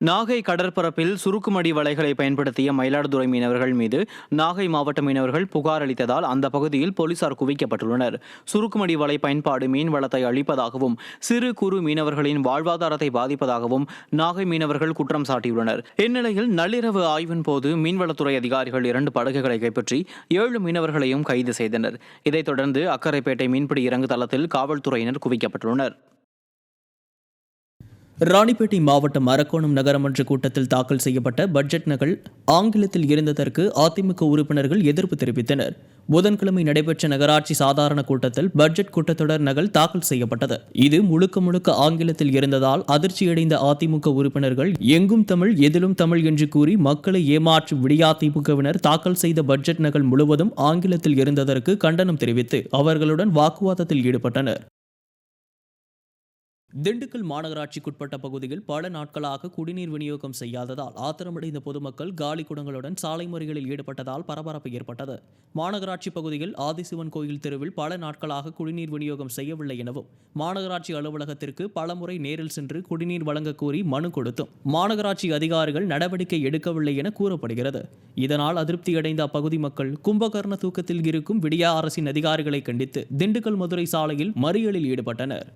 நாகை கடற்பரப்பில் சுருக்குமடி வலைகளை பயன்படுத்திய மயிலாடுதுறை மீனவர்கள் மீது நாகை மாவட்ட மீனவர்கள் புகார் அளித்ததால் அந்த பகுதியில் போலீசார் குவிக்கப்பட்டுள்ளனர். சுருக்குமடி வலை பயன்பாடு மீன் வளத்தை அழிப்பதாகவும் சிறு குறு மீனவர்களின் வாழ்வாதாரத்தை பாதிப்பதாகவும் நாகை மீனவர்கள் குற்றம் சாட்டியுள்ளனர். இந்நிலையில் நள்ளிரவு ஆய்வின் போது மீன்வளத்துறை அதிகாரிகள் 2 படகுகளை கைப்பற்றி 7 மீனவர்களையும் கைது செய்தனர். இதைத் தொடர்ந்து அக்கரைப்பேட்டை மீன்பிடி இறங்கு தளத்தில் காவல்துறையினர் குவிக்கப்பட்டுள்ளனர். ராணிப்பேட்டை மாவட்டம் அரக்கோணம் நகரமன்ற கூட்டத்தில் தாக்கல் செய்யப்பட்ட பட்ஜெட் நகல் ஆங்கிலத்தில் இருந்ததற்கு அதிமுக உறுப்பினர்கள் எதிர்ப்பு தெரிவித்தனர். புதன்கிழமை நடைபெற்ற நகராட்சி சாதாரண கூட்டத்தில் பட்ஜெட் கூட்டத்தொடர் நகல் தாக்கல் செய்யப்பட்டது. இது முழுக்க ஆங்கிலத்தில் இருந்ததால் அதிர்ச்சியடைந்த அதிமுக உறுப்பினர்கள் எங்கும் தமிழ் எதிலும் தமிழ் என்று கூறி மக்களை ஏமாற்றும் விடியாதிமுகவினர் தாக்கல் செய்த பட்ஜெட் நகல் முழுவதும் ஆங்கிலத்தில் இருந்ததற்கு கண்டனம் தெரிவித்து அவர்களுடன் வாக்குவாதத்தில் ஈடுபட்டனர். திண்டுக்கல் மாநகராட்சிக்குட்பட்ட பகுதியில் பல நாட்களாக குடிநீர் விநியோகம் செய்யாததால் ஆத்திரமடைந்த பொதுமக்கள் காலி குடங்களுடன் சாலை மறியலில் ஈடுபட்டதால் பரபரப்பு ஏற்பட்டது. மாநகராட்சி பகுதியில் ஆதிசிவன் கோயில் தெருவில் பல நாட்களாக குடிநீர் விநியோகம் செய்யவில்லை எனவும் மாநகராட்சி அலுவலகத்திற்கு பலமுறை நேரில் சென்று குடிநீர் வழங்க கோரி மனு கொடுத்தும் மாநகராட்சி அதிகாரிகள் நடவடிக்கை எடுக்கவில்லை என கூறப்படுகிறது. இதனால் அதிருப்தியடைந்த அப்பகுதி மக்கள் கும்பகர்ண தூக்கத்தில் இருக்கும் விடியா அரசின் அதிகாரிகளை கண்டித்து திண்டுக்கல் மதுரை சாலையில் மறியலில் ஈடுபட்டனர்.